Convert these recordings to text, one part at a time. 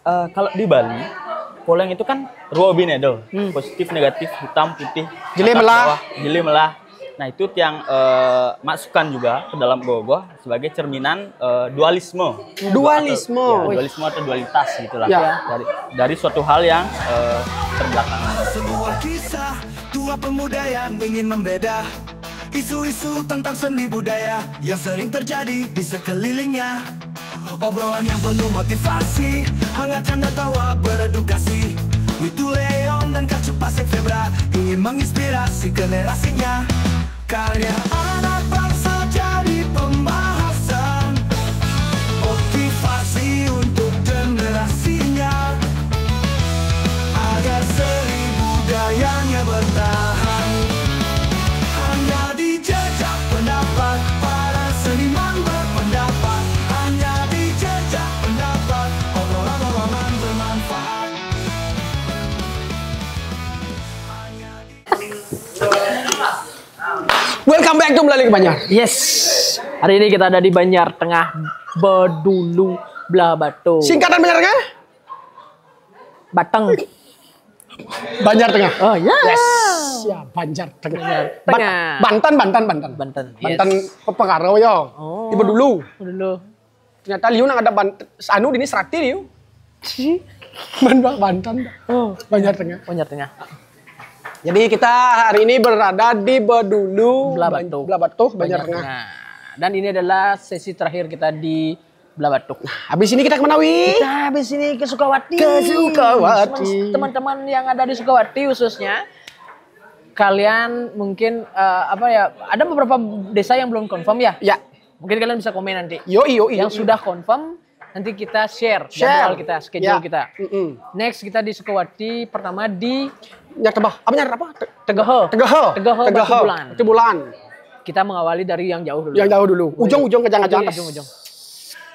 kalau di Bali, poleng itu kan ruobinedo, positif, negatif, hitam, putih, Jeli atas, melah. bawah, jeli melah. Nah itu yang masukkan juga ke dalam gogoh sebagai cerminan dualisme. Dualisme. Atau, ya, dualisme atau dualitas gitulah. Ya. Dari suatu hal yang terbelakangan. Sebuah kisah dua pemuda yang ingin membeda. Isu-isu tentang seni budaya yang sering terjadi di sekelilingnya. Obrolan yang penuh motivasi, hangat canda tawa beredukasi. Witu Leon dan Kacu Pasek Febra ingin menginspirasi generasinya. Karya anak bangsa jadi pembahasan, motivasi untuk generasinya, agar seni budayanya bertahan. Hanya di jejak pendapat para seniman berpendapat. Hanya di jejak pendapat obrolan-obrolan bermanfaat. Welcome back to Melali ke Banjar. Yes. Hari ini kita ada di Banjar Tengah, Bedulu, Belah Batu. Singkatan Banjarnya? Batang. Banjar Tengah. Oh ya. Yes. Ya, Banjar Tengah. Tengah. Banten. Banten. Banten Pepengaruh ya. Oh. Ibu dulu. Dulu. Ternyata liu nang ada anu ini serati liu. Banten. Oh. Banjar Tengah. Banjar Tengah. Jadi kita hari ini berada di Bedulu, Belah Batu. Belah Batu, Banjar Tengah. Dan ini adalah sesi terakhir kita di Belah Batu. Habis ini kita kemana, Wi? Kita habis ini ke Sukawati. Ke Sukawati. Teman-teman yang ada di Sukawati khususnya, kalian mungkin ada beberapa desa yang belum confirm ya. Ya. Mungkin kalian bisa komen nanti. Yoi. Yang sudah confirm nanti kita share jadwal kita, schedule Ya. kita. Next kita di Sukawati, pertama di Nyatebah. Apa? Tegaho. Batu Bulan. Kita mengawali dari yang jauh dulu. Yang jauh dulu. Ujung-ujung ke jangan atas. Ujung.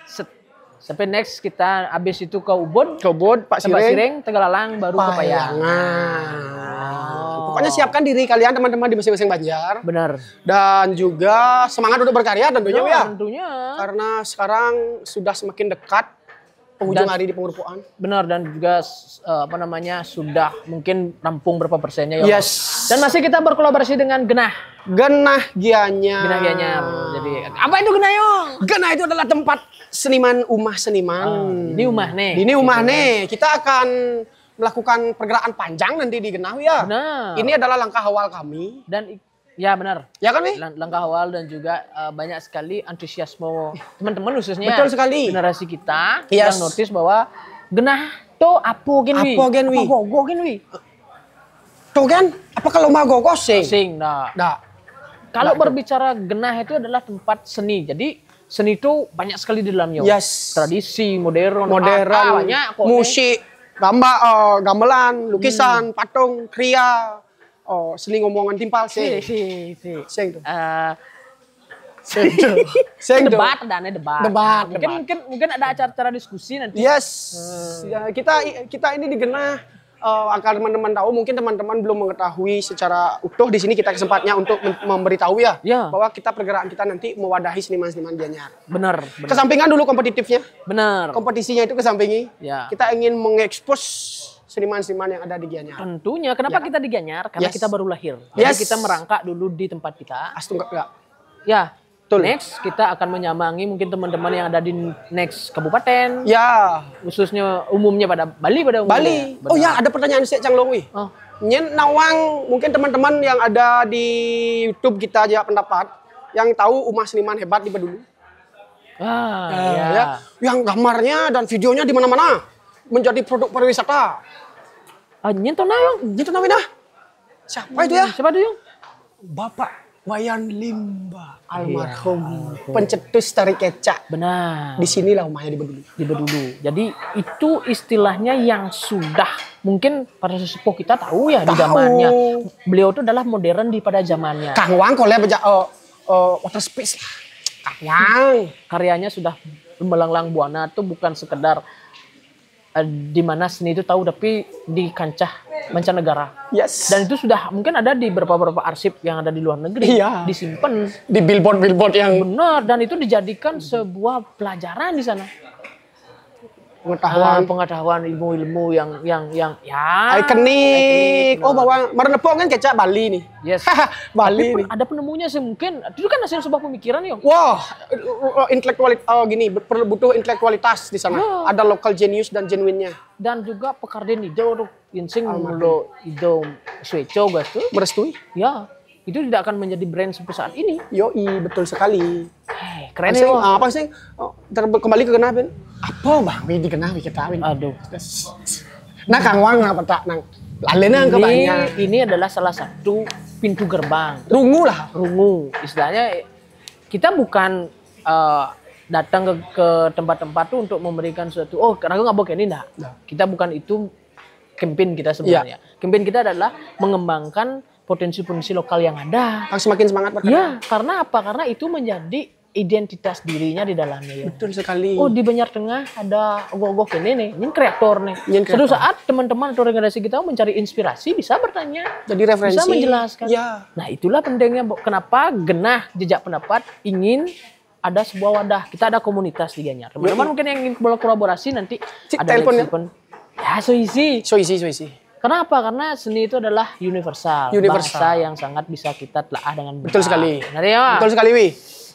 Set. Sampai next kita habis itu ke Ubud, Kebun, Pak Sireng. Tegalalang, baru ke Payangan. Pokoknya siapkan diri kalian teman-teman di masing-masing Banjar. Benar. Dan juga semangat untuk berkarya tentunya ya. Tentunya. Karena sekarang sudah semakin dekat penghujung hari di pengurupuan. Benar, dan juga sudah mungkin rampung berapa persennya ya. Yes. Dan masih kita berkolaborasi dengan Genah Gianyar. Jadi apa itu Genah yo? Genah itu adalah tempat seniman seniman. Ini rumah nih. Ini rumah nih. Kita akan melakukan pergerakan panjang nanti di Genah ya. Benar. Ini adalah langkah awal kami. Dan ya benar. Ya kan, Wi? Langkah awal dan juga banyak sekali antusiasme teman-teman khususnya. Betul sekali. Generasi kita Yes. yang notice bahwa Genah to apo gen wi. Apo gen wi. Apa gogo gen wi. Tuh kan, apa kalau mau gogos sing? Nah. Nah, Kalau berbicara Genah itu adalah tempat seni. Jadi seni itu banyak sekali di dalamnya. Yes. Tradisi, modern, banyak kok. musik, gamelan, lukisan, patung, kriya, seni ngomongan timpal sing. Si. Sing tuh. Debat. Debat. Mungkin ada acara-acara diskusi nanti. Yes. Ya, kita ini digenah agar teman-teman tahu, mungkin teman-teman belum mengetahui secara utuh. Di sini kita kesempatnya untuk memberitahu ya, bahwa kita pergerakan kita nanti mewadahi seniman-seniman Gianyar. Benar. Kesampingan dulu kompetitifnya. Benar. Kompetisinya itu kesampingi. Ya. Kita ingin mengekspos seniman-seniman yang ada di Gianyar. Tentunya. Kenapa kita di Gianyar? Karena kita baru lahir. Yes. Jadi kita merangkak dulu di tempat kita. Enggak. Ya. Betul. Next kita akan menyambangi mungkin teman-teman yang ada di next kabupaten. Ya. Khususnya umumnya pada Bali pada umumnya. Bali. Oh ya, ada pertanyaan Sek Canglongwi. Oh. Nyen Nawang, mungkin teman-teman yang ada di YouTube kita aja pendapat yang tahu rumah seniman hebat di Bedulu. Ya. Yang gambarnya dan videonya di mana-mana menjadi produk pariwisata. Nyentuh Nawang. Itu namanya. Siapa itu ya? Siapa itu? Bapak Wayan Limba, almarhum pencetus tari kecak. Benar. Di sinilah rumahnya di Bedulu. Di Bedulu. Jadi itu istilahnya yang sudah mungkin para sesepuh kita tahu ya di zamannya. Beliau itu adalah modern daripada zamannya. Kang Wang kalau water space lah. Kang Wang. Karyanya sudah melanglang buana tuh bukan sekedar di mana seni itu tahu, tapi di kancah mancanegara. Yes. Dan itu sudah mungkin ada di beberapa arsip yang ada di luar negeri. Iya. Disimpan. Di billboard yang Benar, dan itu dijadikan sebuah pelajaran di sana. pengetahuan ilmu-ilmu yang ya ikonik. Oh, bawang merenepong kan kecap Bali nih. Yes. Bali Tapi nih. ada penemunya sih mungkin. Itu kan hasil sebuah pemikiran ya. Wah, intelektualitas gini, butuh intelektualitas di sana. Ada local genius dan genuinnya. Dan juga pekarden ido tuh insing mulo ido sueco gas tuh. Merestui? Ya, itu tidak akan menjadi brand sampai saat ini. Yoi, betul sekali. Keren ya. Apa sih? Kembali ke kenapa? Apa bang? Ini kenapa kita? Aduh. Nah, Kang Wang apa tak? Nang lalena ke banyak. Ini adalah salah satu pintu gerbang. Rungu lah. Rungu. Istilahnya kita bukan datang ke tempat-tempat tuh untuk memberikan suatu karena nggak boleh ini enggak. Kita bukan itu campaign kita sebenarnya. Campaign kita adalah mengembangkan potensi-potensi lokal yang ada. Semakin semangat Pak. Ya, karena apa? Karena itu menjadi identitas dirinya di dalamnya ya. Betul sekali. Oh, di Banjar Tengah ada ogok-ogok ini kreator nih. Suatu saat teman-teman atau organisasi kita mencari inspirasi bisa bertanya. Jadi referensi. Bisa menjelaskan. Ya. Nah, itulah pentingnya kenapa Genah Jejak Pendapat ingin ada sebuah wadah. Kita ada komunitas di Gianyar. Teman-teman mungkin yang ingin berkolaborasi nanti ada telepon. Ya, so isi. Kenapa? Karena seni itu adalah universal. Bahasa yang sangat bisa kita telaah dengan mudah. Betul sekali. Ya? Betul sekali, Wi.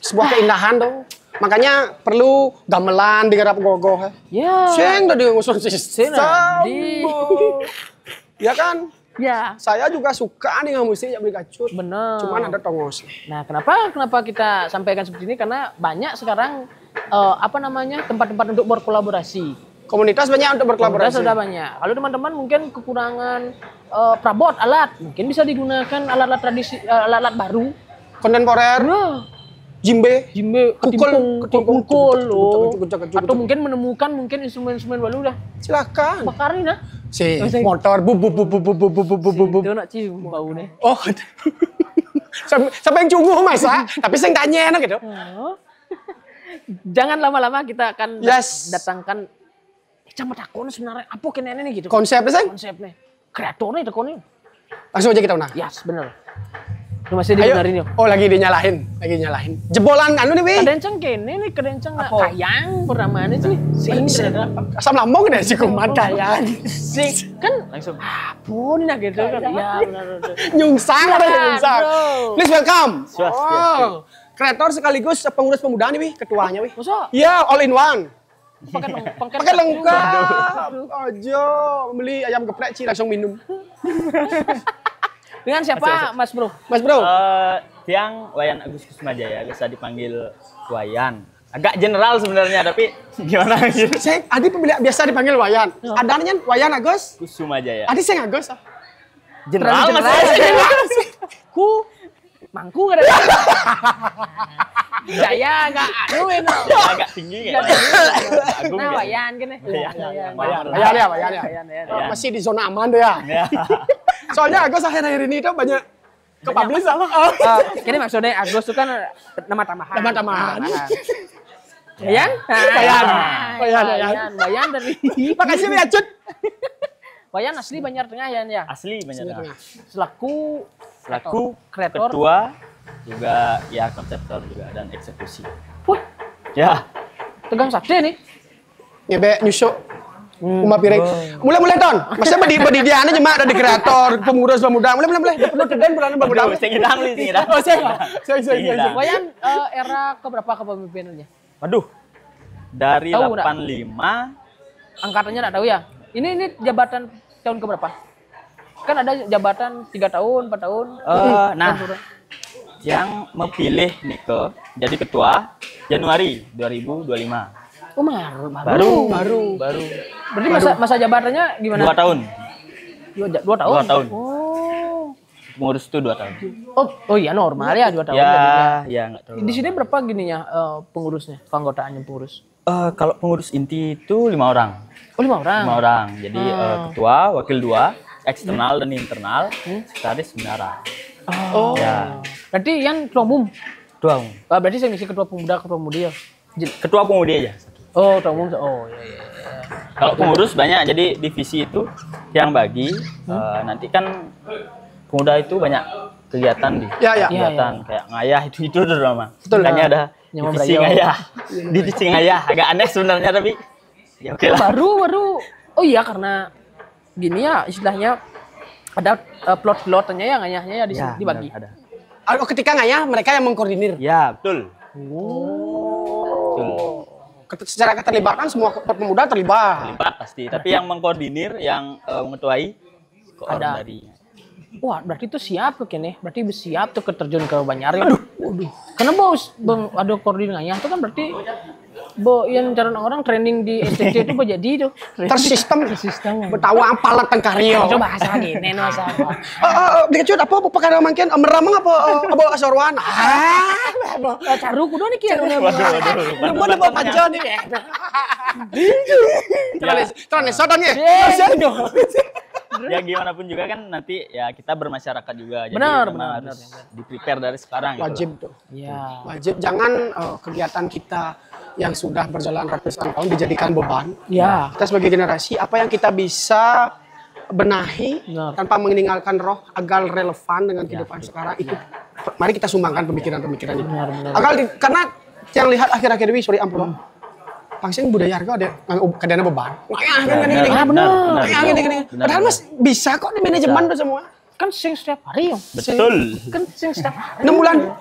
Sebuah keindahan dong. Makanya perlu gamelan digarap gogoh. Ya. Sing tadi ngusun sistem. Ya kan? Ya. Saya juga suka nih nggak musik beli kacut. Bener. Cuman ada tongos. Nah, kenapa kita sampaikan seperti ini? Karena banyak sekarang tempat-tempat untuk berkolaborasi. Komunitas banyak untuk berkolaborasi. Komunitas sudah banyak. Kalau teman-teman mungkin kekurangan perabot alat, mungkin bisa digunakan alat-alat tradisi, alat-alat baru, kontemporer. Jimbe, ketimpung, atau mungkin menemukan instrumen-instrumen baru dah. Silakan. Bakarin lah. Si motor bu. Itu nak cium bau nih. Oh. Sampai yang cungu masa, tapi saya tanya enak gitu. Jangan lama-lama kita akan datangkan camat akun sebenarnya apa kenanya nih gitu. Konsepnya kreatornya tekon. Langsung aja kita unah. Yes, bener. Lu masih dibenerin yuk. Oh, lagi dinyalain. Jebolan anu nih, Wi. Kedenceng kene nih, kayang pertamanya sih. Asam lambung deh si kumat kayang. Kan langsung apun nah gitu kan. Ya benar. Nyungsang. Please welcome. Oh. Kreator sekaligus pengurus pemuda nih, Wi, ketuanya, Wi. Masa? Iya, all in one. Paket lengkap. Aja beli ayam geprek langsung minum. Dengan siapa, Mas Bro? Tiang Wayan Agus Kusumajaya, bisa dipanggil Wayan. Agak general sebenarnya, tapi gimana gitu. Saya Adi biasa dipanggil Wayan. Adanya Wayan Agus Kusumajaya. Adi saya Agus. General Mas. Mangku ada. Jaya agak agak tinggi ya. Nah, Wayan gini. Wayan. Masih di zona aman deh ya. Soalnya Agus akhir-akhir ini tuh banyak ke-publish sama. Ini maksudnya Agus itu kan nama tambahan. Wayan dari. Makasih ya, Cut. Wayan asli Banjar Tengah ya. Asli Banjar Tengah. Selaku kreator. Ketua juga ya konseptor juga dan eksekusi. Wah. Ya. Tegang sakti nih. Nyebek nyusuk. Uma piring. Mulai ton. Masa bedi dia aja cuma ada di kreator, pengurus pemuda. Mulai. Perlu teden bulan pemuda. Saya ngidang. Oh, saya. Wayan era keberapa kepemimpinannya? Waduh. Dari 85 angkatannya enggak tahu ya. Ini jabatan tahun keberapa? Kan ada jabatan 3 tahun, 4 tahun. Yang memilih Nike jadi ketua Januari 2025. Oh, baru. Berarti masa jabatannya gimana? 2 tahun. 2 tahun? 2 tahun. Oh. Pengurus itu 2 tahun. Oh iya normal ya 2 tahun. Ya nggak tahu. Di sini berapa gininya pengurusnya, keanggotaannya pengurus? Kalau pengurus inti itu 5 orang. Oh 5 orang? 5 orang. Jadi ketua, wakil 2, eksternal dan internal, sekretaris bendara. Oh. Ya. Berarti yang ketua umum? Ketua umum. Berarti saya ngisi ketua pemudi ya? Ketua pemudi aja. Oh, ketua umum. Oh iya. Kalau pengurus banyak, jadi divisi itu yang bagi. Nanti kan pemuda itu banyak kegiatan di kegiatan kayak ngayah itu drama. Makanya ada divisi ngayah. Divisi ngayah agak aneh sebenarnya tapi Ya oke lah. Baru. Oh iya karena gini ya istilahnya ada plot-plotnya ya ngayahnya ya dibagi. Benar, ada. Ketika ngayah mereka yang mengkoordinir. Ya, betul. Secara keterlibatan semua pemuda terlibat. Terlibat pasti, tapi yang mengkoordinir, yang mengetuai ada dari. Wah, berarti itu siap ke kene. Berarti siap tuh terjun ke Banjar ya. Waduh. Karena bos ada koordinasinya itu kan berarti yang cara orang training di STT itu jadi tuh. Tersistem. Betawa apalah tengkario. Coba bahasa gini masa. Dikecut apa perkara mangkin meramang apa asorwan. Caru kudu nih kieu. Waduh. Mana bawa panjang nih. Terus sodan ya. Ya gimana pun juga kan nanti ya kita bermasyarakat juga. Jadi benar. harus di-prepare dari sekarang. Wajib gitu. tuh. Ya. Wajib. Jangan kegiatan kita yang sudah berjalan ratusan tahun dijadikan beban. Ya. Kita sebagai generasi apa yang kita bisa benahi tanpa meninggalkan roh agar relevan dengan kehidupan sekarang itu. Mari kita sumbangkan pemikiran-pemikiran itu. Karena yang lihat akhir-akhir ini sorry ampun. Pangsing budaya harga ada kadang beban. Benar. Padahal mas bisa kok di manajemen tuh semua. Kan sing setiap hari ya. Betul. Kan sing setiap hari. 6 bulan.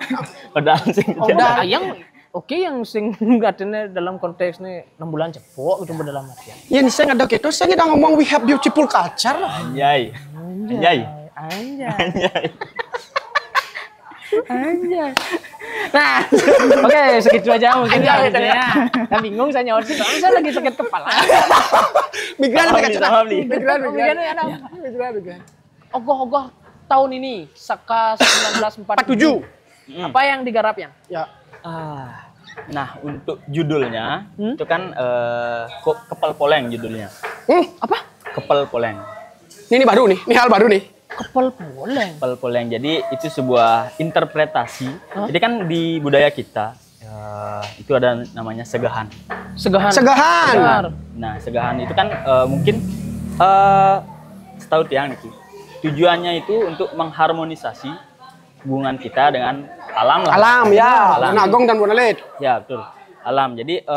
Padahal sing. Yang oke yang sing katanya dalam konteks nih 6 bulan cepok gitu dalam artian. Ya nih saya ada gitu, saya udah ngomong we have beautiful culture. Anjay. Nah, oke segitu aja mungkin ya. Nah, bingung saya nyaut sih, saya lagi sakit kepala. Migran. Ogoh-ogoh tahun ini, Saka 1947. Apa yang digarapnya? Ya. Nah, untuk judulnya itu kan Kepel Poleng judulnya. Apa? Kepel Poleng. Ini baru nih, ini hal baru nih. Kepel Poleng. Kepel Poleng. Jadi itu sebuah interpretasi. Jadi kan di budaya kita itu ada namanya segahan. Segahan. Nah, segahan itu kan mungkin setahu tiang nih. Tujuannya itu untuk mengharmonisasi hubungan kita dengan alam lah. Alam ya. Nagong dan Bonelit. Ya, betul. Alam. Jadi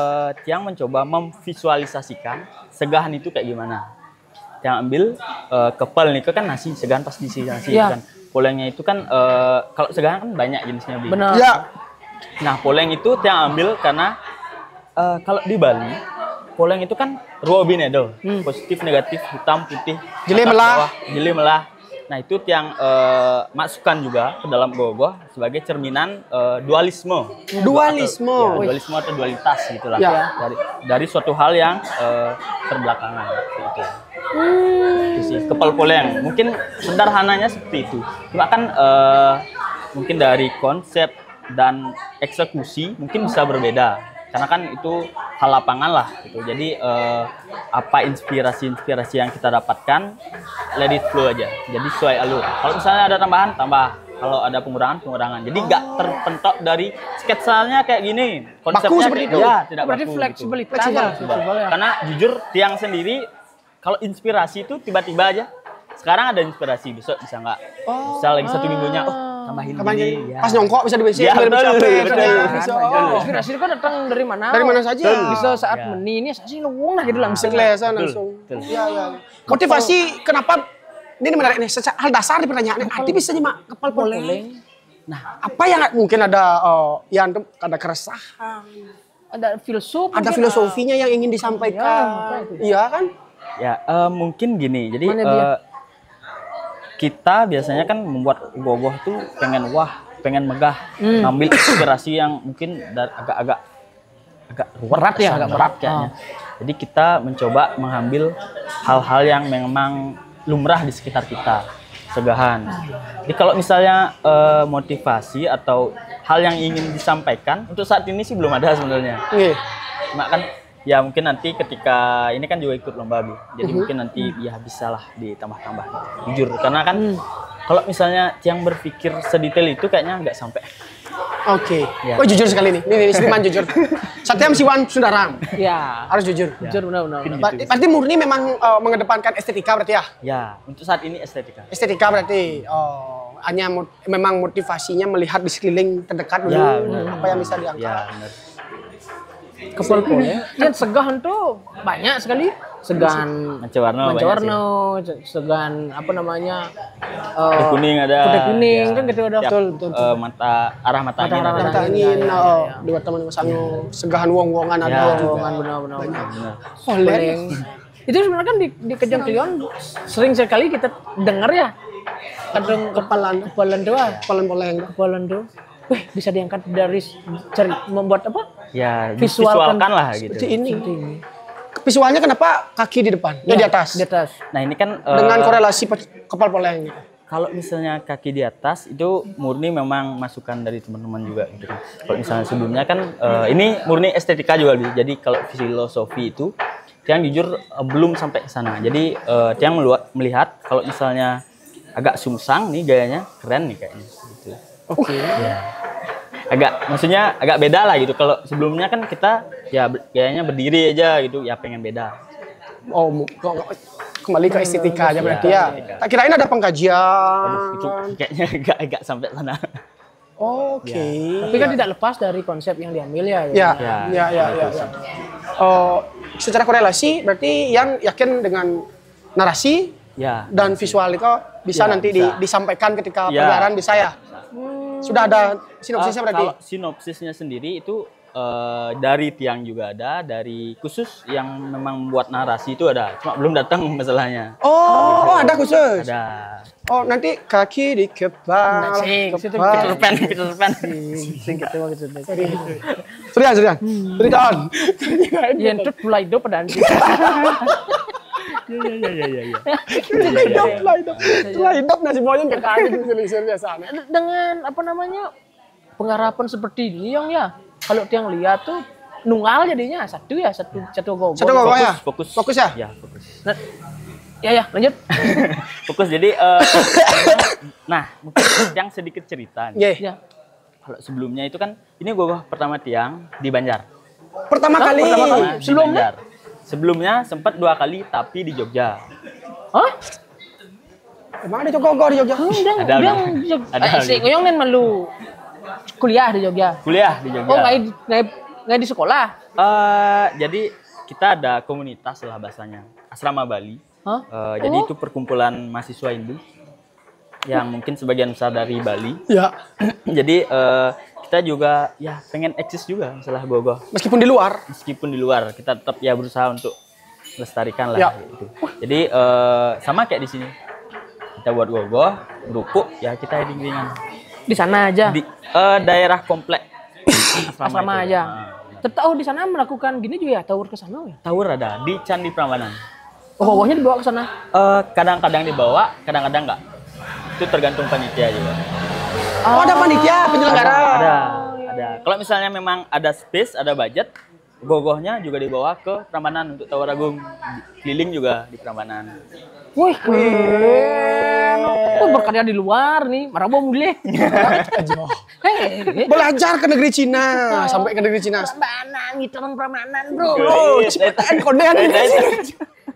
tiang mencoba memvisualisasikan segahan itu kayak gimana. Yang ambil kepel nih kan nasi, segahan pasti nasi kan. Polengnya itu kan kalau segahan kan banyak jenisnya. Benar. Ya. Nah, poleng itu yang ambil karena kalau di Bali poleng itu kan dua binedo, positif, negatif, hitam, putih, jeli melah. Nah, itu yang masukkan juga ke dalam gogoh sebagai cerminan dualisme. Dualisme atau dualitas gitulah. Ya. Dari suatu hal yang terbelakangan gitu. Itu sih kepel poleng. Mungkin sederhananya seperti itu. Cuma kan mungkin dari konsep dan eksekusi mungkin bisa berbeda. Karena kan itu hal lapangan lah gitu. Jadi apa inspirasi yang kita dapatkan, let it flow aja. Jadi sesuai alur. Kalau misalnya ada tambahan, tambah. Kalau ada pengurangan. Jadi nggak terpentok dari sketsanya kayak gini. Konsepnya baku seperti itu. Ya, tidak berarti baku. fleksibilitas. Karena jujur tiang sendiri kalau inspirasi itu tiba-tiba aja. Sekarang ada inspirasi, besok bisa nggak? Bisa lagi 1 minggunya, tambahin ini. Ya. Pas nyongkok bisa dibersih. Ya, betul. Inspirasi itu kan datang dari mana? Dari mana saja. Bisa saat meni ini saya sih luwung lah gitu langsung. Kelihatan langsung. Ya. Motivasi kenapa ini menarik nih, secara hal dasar di pertanyaan arti bisa nyimak kepel poleng. Nah, apa yang mungkin ada yang ada keresahan, ada filosofinya yang ingin disampaikan. Iya kan? Ya, mungkin gini. Jadi kita biasanya kan membuat gogoh tuh pengen megah, ngambil inspirasi yang mungkin agak berat kayaknya. Jadi kita mencoba mengambil hal-hal yang memang lumrah di sekitar kita, segahan. Jadi kalau misalnya motivasi atau hal yang ingin disampaikan untuk saat ini sih belum ada sebenarnya. Cuma kan ya mungkin nanti ketika ini kan juga ikut lomba Bi. Jadi mungkin nanti ya bisalah ditambah-tambah. Jujur karena kan kalau misalnya yang berpikir sedetail itu kayaknya nggak sampai. Oke. Ya. Oh jujur sekali nih. Ini Seniman jujur. Satyam Siwan Sundarang. Ya. Harus jujur. Ya. Jujur benar. Berarti murni memang mengedepankan estetika berarti ya? Ya, untuk saat ini estetika. Estetika berarti hanya memang motivasinya melihat di sekeliling terdekat dulu apa yang bisa diangkat. Ya, benar. Kepal poleng. Yang segahan tuh banyak sekali. Segan mancawarna, segan apa namanya? Putih kuning ada. Putih kuning kan gitu ada. Betul. Arah mata angin. Mata angin, dua teman sangu segahan wong-wongan ada. Benar. Poleng. Itu sebenarnya kan di Kejong Kliwon sering sekali kita dengar ya. Kadang kepalan tuh. Wih, bisa diangkat dari membuat apa? Ya, visualkan lah gitu. Seperti ini. Visualnya kenapa kaki di depan? Ya, di atas. Nah, ini kan dengan korelasi kepal poleng. Kalau misalnya kaki di atas itu murni memang masukan dari teman-teman juga gitu kan. Kalau misalnya sebelumnya kan ini murni estetika juga. Jadi kalau filosofi itu Tiang jujur belum sampai ke sana. Jadi Tiang melihat kalau misalnya agak sungsang nih gayanya keren nih kayaknya gitu. Oke. Ya. Maksudnya agak beda lah gitu. Kalau sebelumnya kan kita ya gayanya berdiri aja gitu, ya pengen beda. Oh, kembali ke estetika aja berarti ya. Tak kirain ada pengkajian. Aduh, itu kayaknya agak sampai sana. Oke. Tapi kan tidak lepas dari konsep yang diambil ya. Ya. Secara korelasi berarti yang yakin dengan narasi dan visual itu bisa nanti disampaikan ketika pelajaran bisa ya. Sudah ada sinopsisnya berarti? Kalau sinopsisnya sendiri itu dari Tiang juga ada, dari khusus yang memang membuat narasi itu ada, cuma belum datang masalahnya. Oh, ada khusus? Ada. Oh, nanti kaki di kepal. Peter Pan. Serian. Ceritakan. Yang itu mulai hidup pada anjing. Setelah hidup nasi boyong ke kaki itu biasa. Dengan apa namanya penggarapan seperti ini yang ya kalau Tiang lihat tuh nunggal jadinya satu gogo. Satu gogo ya. Fokus ya. Ya fokus. Ya lanjut. Fokus jadi nah mungkin Tiang sedikit cerita nih. Ya. Kalau sebelumnya itu kan ini gogo pertama Tiang di Banjar. Pertama kali. Sebelumnya sempat 2 kali tapi di Jogja. Hah? Emang ada gogo di Jogja? Ada. Si Goyong kan malu kuliah di Jogja. Oh, nggak di sekolah. Jadi kita ada komunitas lah bahasanya. Asrama Bali. Jadi itu perkumpulan mahasiswa Hindu yang mungkin sebagian besar dari Bali. Ya. Jadi kita juga ya pengen eksis juga masalah gogoh. Meskipun di luar kita tetap ya berusaha untuk melestarikan lah gitu. Jadi sama kayak di sini. Kita buat gogoh, rukuk ya kita iring-iringan. Di sana aja. Di daerah komplek asrama aja. Tahu di sana melakukan gini juga ya, tawur ke sana ya? Tawur ada di Candi Prambanan. Oh, gogohnya dibawa ke sana? Kadang-kadang dibawa, kadang-kadang enggak. Itu tergantung panitia juga. Oh, ada panitia penyelenggara. Ada. Kalau misalnya memang ada space, ada budget, gogohnya juga dibawa ke Prambanan untuk Tawur Agung. Keliling juga di Prambanan. Wih, berkarya di luar nih, marabo mulai. Belajar ke negeri Cina, sampai ke negeri Cina. Prambanan, gitu orang Prambanan, bro. Cepetan kodean.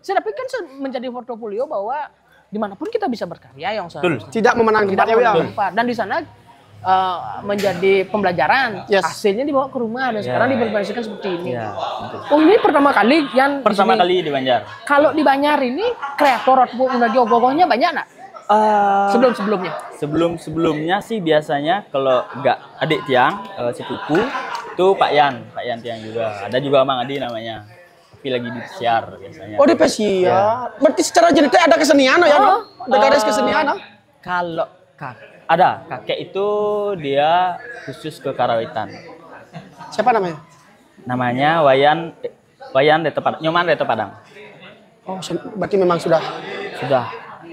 Tapi kan menjadi portofolio bahwa dimanapun kita bisa berkarya yang seharusnya. Tidak memenang tempat. Dan di sana menjadi pembelajaran. Hasilnya dibawa ke rumah dan sekarang diimplementasikan seperti ini. Oh, ini pertama kali kali di Banjar. Kalau di Banjar ini kreator ataupun gogohnya banyak nggak? Sebelumnya sih biasanya kalau nggak adik Tiang, sepupu itu Pak Yan Tiang juga. Ada juga Mang Adi namanya. Tapi lagi di pesiar biasanya. Oh, di pesiar. Berarti secara genetik ada kesenian ya? Ada garis kesenian? Kalau ada kakek itu dia khusus ke karawitan. Siapa namanya? Namanya Wayan Nyoman Reto Padang. Oh, berarti memang sudah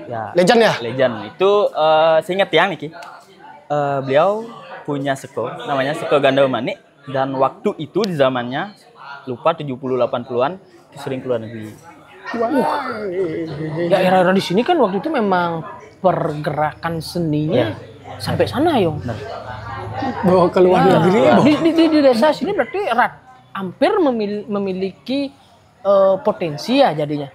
ya. Legend ya? Legend. Itu seingat Tiang nih, beliau punya seko namanya Seko Ganda Manik dan waktu itu di zamannya lupa 70-80-an sering keluar negeri. Ya era-era di sini kan waktu itu memang pergerakan seninya sampai sana yo. Bawa keluar negeri. Di desa sini berarti hampir memiliki potensi ya jadinya.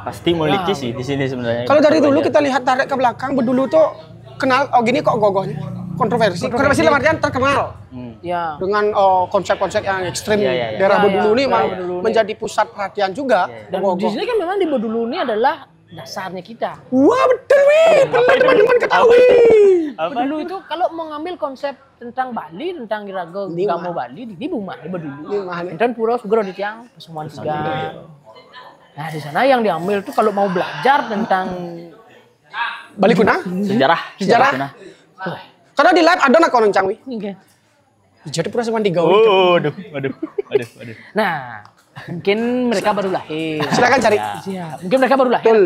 Pasti memiliki sih di sini sebenarnya. Kalau dari dulu kita lihat tarik ke belakang, berdulu tuh kenal gini kok gogohnya. kontroversi dalam artian terkenal. Ya. Dengan konsep-konsep yang ekstrim daerah Bedulu ini menjadi pusat perhatian juga. Dan di sini kan memang di Bedulu ini adalah dasarnya kita. Wah betul wih, perlu teman-teman ketahui. Bedulu itu kalau mau ngambil konsep tentang Bali, tentang Iraga Gamo Bali, di Buma, di Bedulu. Dan Pura Sugro di Tiang, Pesuman Tiga. Nah di sana yang diambil tuh kalau mau belajar tentang Bali Kuna, sejarah. Karena di live ada nak orang cangwi. Oke. Jadi Pura Pesuman Tiga. Waduh. Nah, mungkin mereka baru lahir. Silakan cari. Ya, mungkin mereka baru lahir.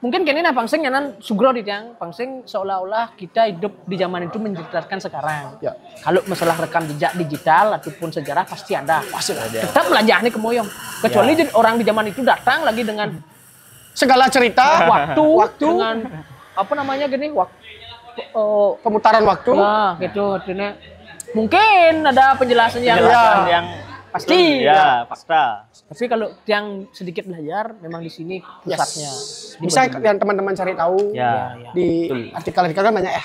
Mungkin kini pangsing nyanan Sugro di Tiang, pangsing seolah-olah kita hidup di zaman itu menceritakan sekarang. Ya. Kalau masalah rekam jejak digital ataupun sejarah pasti ada. Tetap belajarnya kemoyong. Kecuali orang di zaman itu datang lagi dengan segala cerita, waktu dengan apa namanya gini, pemutaran waktu. Nah, gitu. Mungkin ada penjelasan yang pasti fakta. Tapi kalau yang sedikit belajar memang di sini pusatnya. Bisa yang teman-teman cari tahu di artikel-artikel kan banyak ya.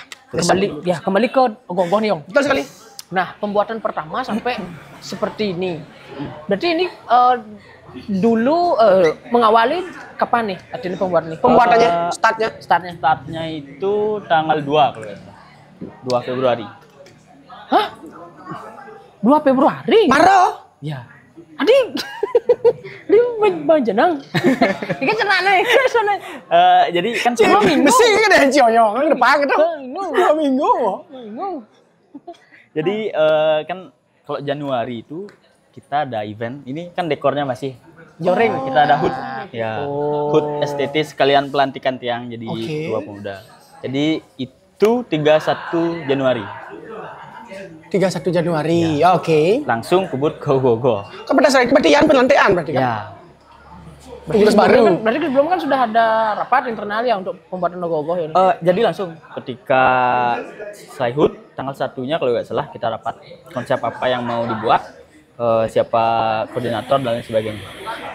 Kembali ke Ogoh-ogoh nih, Yong. Betul sekali. Nah, pembuatan pertama sampai seperti ini. Berarti ini dulu mengawali kapan nih artinya pembuatan ini? Pembuatannya, startnya itu tanggal 2 kalau nggak salah. 2 Februari. Hah? 2 Februari? Maro? Ya. Adik. Dia banjenang. Ini kan cenane. Jadi kan 2 minggu. Mesti kan ada cioyong kan depan gitu. 2 minggu. Jadi kan kalau Januari itu kita ada event. Ini kan dekornya masih joreng. Kita ada HUT. Ya. HUT estetis sekalian pelantikan tiang jadi Tua Pemuda. Jadi itu 31 Januari. 31 Januari, oke. Langsung kebut ke Ogoh-ogoh. Kan pada saat itu berarti pelantikan berarti kan? Ya. Pengurus baru. Berarti sebelum kan sudah ada rapat internal ya untuk pembuatan Ogoh-ogoh ya? Jadi langsung ketika selesai HUT tanggal 1-nya kalau nggak salah kita rapat konsep apa yang mau dibuat, siapa koordinator dan lain sebagainya.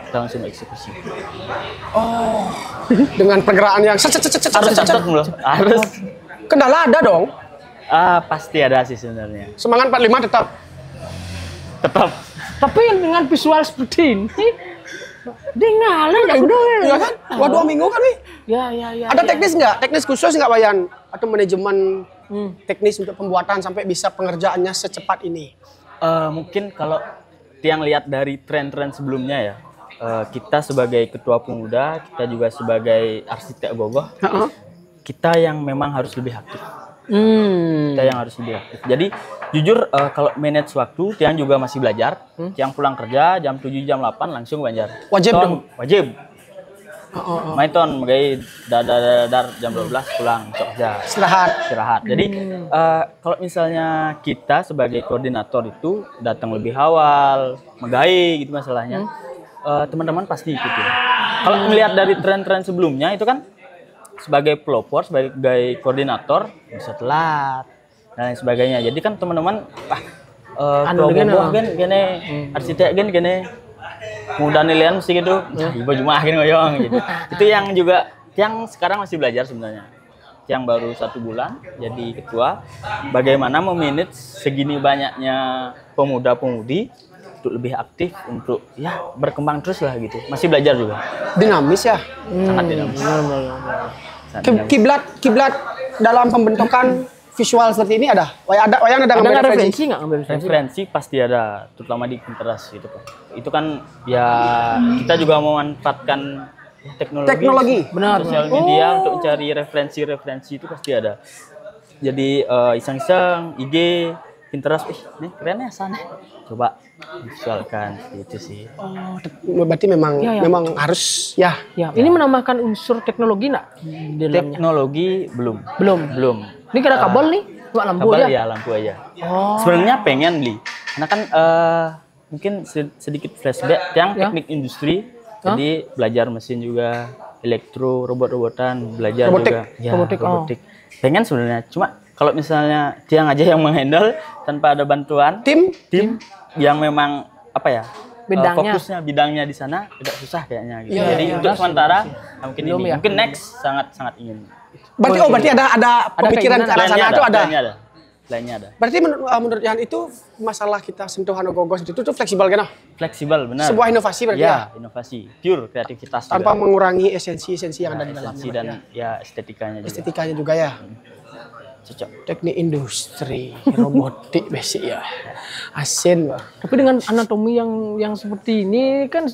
Kita langsung eksekusi. Oh, dengan pergerakan yang harus. Kendala ada dong. Pasti ada sih sebenarnya. Semangat 45 tetap. Tapi dengan visual seperti ini, dia ngalir nggak udah ya? Iya kan? 2 minggu kan nih? Ya. Ada teknis nggak? Teknis khusus nggak Wayan? Atau manajemen teknis untuk pembuatan sampai bisa pengerjaannya secepat ini? Mungkin kalau yang lihat dari tren-tren sebelumnya ya, kita sebagai ketua pemuda, kita juga sebagai arsitek Ogoh-ogoh, kita yang memang harus lebih aktif. Kita yang harus lebih aktif. Jadi jujur kalau manage waktu, Tiang juga masih belajar. Tiang pulang kerja jam 7 jam 8 langsung Banjar. Wajib dong. Wajib. Main ton magai dar jam 12 pulang kerja. Istirahat. Jadi kalau misalnya kita sebagai koordinator itu datang lebih awal, megai gitu masalahnya. Teman-teman pasti ikutin. Kalau melihat dari tren-tren sebelumnya itu kan sebagai pelopor, sebagai koordinator bisa telat dan lain sebagainya. Jadi kan teman-teman Ogoh-ogoh kan gini, arsitek kan gini, mudah nilaian mesti gitu, ibu cuma gini ngoyong gitu. Itu yang juga yang sekarang masih belajar sebenarnya. Yang baru 1 bulan jadi ketua, bagaimana memanage segini banyaknya pemuda-pemudi untuk lebih aktif, untuk ya berkembang terus lah gitu. Masih belajar juga. Dinamis ya? Sangat dinamis. Kiblat dalam pembentukan visual seperti ini ada? Wayan ada ngambil referensi nggak? Referensi pasti ada, terutama di Pinterest gitu. Itu kan ya kita juga memanfaatkan teknologi. Benar. Sosial media untuk mencari referensi itu pasti ada. Jadi iseng-iseng IG, Pinterest, ini keren ya sana. Coba visualkan itu sih. Oh, berarti memang harus ya. Ini menambahkan unsur teknologi nggak? Teknologi belum. Ini kira kabel nih, cuma lampu kabel aja. Ya, lampu aja. Sebenarnya pengen beli. Karena kan mungkin sedikit flashback yang teknik industri. Jadi belajar mesin juga, elektro, robot-robotan, belajar juga. Ya, robotik. Pengen sebenarnya, cuma kalau misalnya Tiang aja yang menghandle tanpa ada bantuan tim yang memang apa ya bidangnya di sana tidak susah kayaknya gitu. Jadi untuk sementara mungkin next sangat ingin. Berarti ada pemikiran ke arah sana itu ada. lainnya ada. Berarti menurut Yan itu masalah kita sentuhan ogoh-ogoh itu tuh fleksibel kan? Fleksibel, benar. Sebuah inovasi berarti ya? Inovasi, pure kreativitas tanpa juga. mengurangi esensi-esensi yang ada di dalamnya. Esensi dan ya estetikanya juga. Estetikanya juga ya. Cocok. Teknik industri, robotik basic ya. Asin, Bang. Tapi dengan anatomi yang seperti ini kan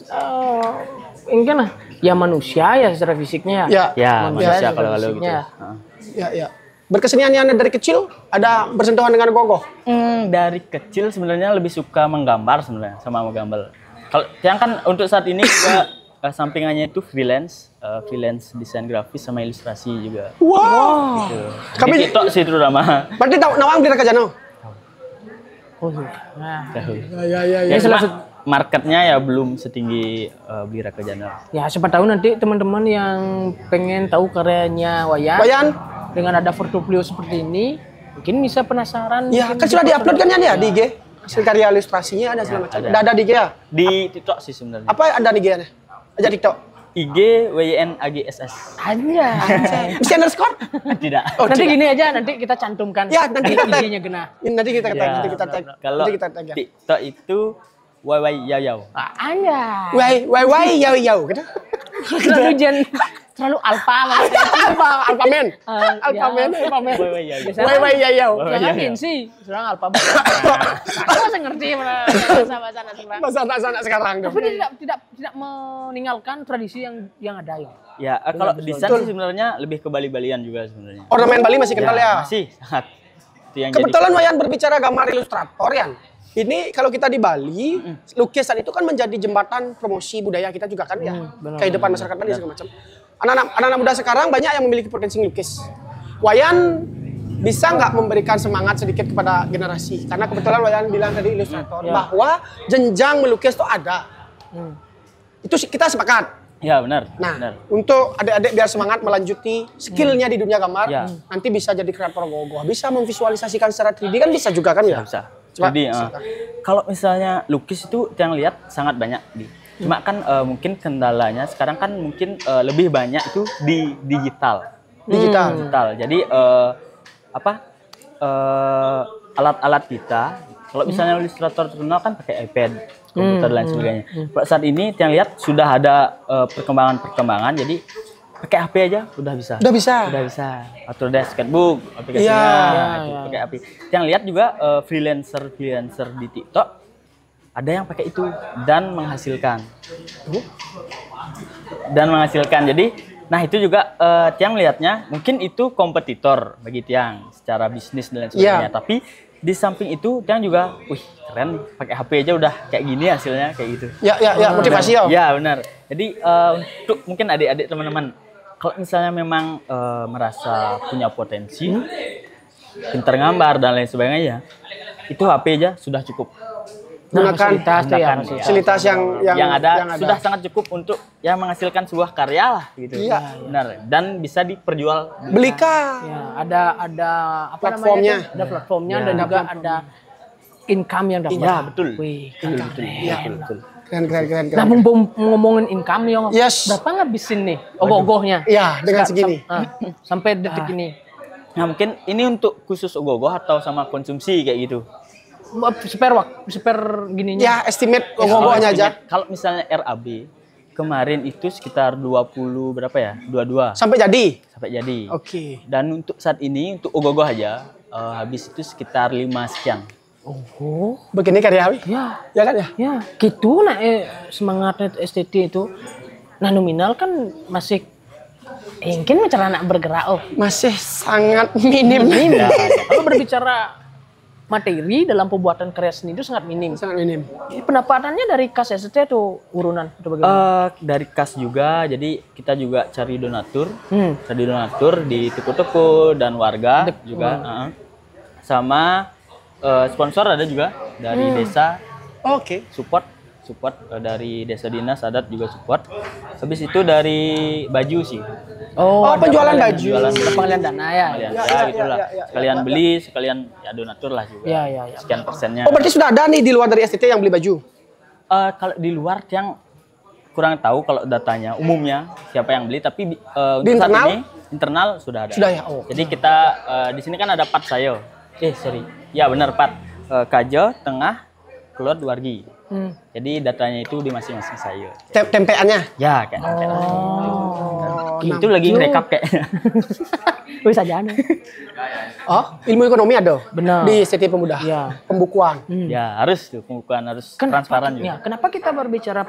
ini kan ya manusia ya secara fisiknya. Ya, manusia kalau gitu. Ya. Berkesenian yang dari kecil ada bersentuhan dengan gogoh? Dari kecil sebenarnya lebih suka menggambar sebenarnya sama menggambar. Kalau yang kan untuk saat ini juga sampingannya itu freelance desain grafis sama ilustrasi juga. Wow. Gitu. Kami TikTok sih terutama. Berarti tahu nawang di Rakajano? Oh, nah. Ya. Cuma marketnya ya belum setinggi Beli Raka Jana. Ya siapa tahu nanti teman-teman yang pengen tahu karyanya Wayan dengan ada portofolio seperti ini, mungkin bisa penasaran. Ya, kan sudah diupload kan ya di IG. Hasil karya ilustrasinya ada segala macam. Ada di IG ya? Di TikTok sih sebenarnya. Apa ada di IG-nya? Aja TikTok. IG WYNAGSS. Aja. Mesti underscore? Tidak. Nanti gini aja, nanti kita cantumkan. Ya, nanti kita tag. IG-nya Genah. Nanti kita tag, nanti kita tag. Kalau Nanti kita tag ya. TikTok itu WYYAYAW. Aja. Wai yau gitu. Terlalu alfa banget. Alpha man. Alpha man. WYYAYAW. Jangan sih, serang alfa banget. Aku masih ngerti bahasa anak sekarang. Bahasa anak sekarang. Tapi dia tidak meninggalkan tradisi yang ada ya. Ya, kalau desain sih sebenarnya lebih ke Bali-Balian juga sebenarnya. Ornamen Bali masih kental ya? Masih sangat. Itu yang kebetulan Wayan berbicara gambar ilustrator Yan. Ini kalau kita di Bali, lukisan itu kan menjadi jembatan promosi budaya kita juga kan ya. Kehidupan masyarakat Bali segala macam. Anak-anak muda sekarang banyak yang memiliki potensi lukis. Wayan bisa nggak memberikan semangat sedikit kepada generasi? Karena kebetulan Wayan bilang tadi ilustrator bahwa jenjang melukis itu ada. Itu kita sepakat. Ya benar. Nah, benar. untuk adik-adik biar semangat melanjuti skillnya di dunia gambar, nanti bisa jadi kreator gogoh, bisa memvisualisasikan secara 3D kan bisa juga kan ya? Bisa. Jadi kalau misalnya lukis itu yang lihat sangat banyak cuma kan mungkin kendalanya sekarang kan mungkin lebih banyak itu di digital. Jadi alat-alat kita kalau misalnya ilustrator terkenal kan pakai iPad, komputer dan lain sebagainya. Kalau saat ini yang lihat sudah ada perkembangan jadi pakai HP aja udah bisa. Udah bisa. Autodesk Sketchbook aplikasinya pakai HP. Yang lihat juga freelancer di TikTok ada yang pakai itu dan menghasilkan. Jadi nah itu juga Tiang lihatnya mungkin itu kompetitor bagi Tiang secara bisnis dan lain sebagainya. Tapi di samping itu Tiang juga, wih keren nih pakai HP aja udah kayak gini hasilnya kayak gitu. Ya motivasi ya. Ya benar. Jadi untuk mungkin adik-adik teman-teman kalau misalnya memang merasa punya potensi, pintar gambar dan lain sebagainya, itu HP aja sudah cukup. Gunakan fasilitas yang ada sudah sangat cukup untuk menghasilkan sebuah karya lah gitu. Iya. Benar. Dan bisa diperjual belikan. Ya, ada apa platformnya. Namanya? Ada platformnya dan juga ada income yang dapat. Iya, betul. Wih, betul. Keren. Nah, ngomongin income yang berapa ngabisin nih ogoh-ogohnya? Iya, dengan segini. Sampai detik ini. Nah, mungkin ini untuk khusus ogoh-ogoh atau sama konsumsi kayak gitu. Spare gininya. Ya, estimate ogoh-ogohnya aja. Kalau misalnya RAB kemarin itu sekitar 20 berapa ya? 22. Sampai jadi. Oke. Dan untuk saat ini untuk ogoh-ogoh aja habis itu sekitar 5 sekian. Oh, begini karyawi? Ya kan ya? Ya, gitu semangatnya STT itu. Nah, nominal kan masih mungkin cara anak bergerak masih sangat minim. Kalau berbicara materi dalam pembuatan karya seni itu sangat minim. Pendapatannya dari kas STT itu urunan atau bagaimana? Dari kas juga, jadi kita juga cari donatur. Cari donatur di toko-toko dan warga juga. Sama sponsor ada juga dari desa. Oke. Support dari desa dinas adat juga support. Habis itu dari baju sih. Penjualan baju. Pengalian dana ya. Gitulah. Sekalian beli, sekalian donatur lah juga. Sekian persennya. Berarti sudah ada nih di luar dari STT yang beli baju? Kalau di luar yang kurang tahu kalau datanya umumnya siapa yang beli, tapi di saat ini internal sudah ada. Sudah ya. Jadi kita di sini kan ada part sayo. sorry. Ya benar Pat. Kajo, tengah, keluar Duargi. Jadi datanya itu di masing-masing sayur. Tempeannya? Ya kayak tempean. Itu lagi rekap kayaknya. Wis aja nih. Oh, ilmu ekonomi ada? Benar. Di STT Pemuda? Ya. Pembukuan? Ya harus tuh, pembukuan harus transparan juga. Ya, kenapa kita berbicara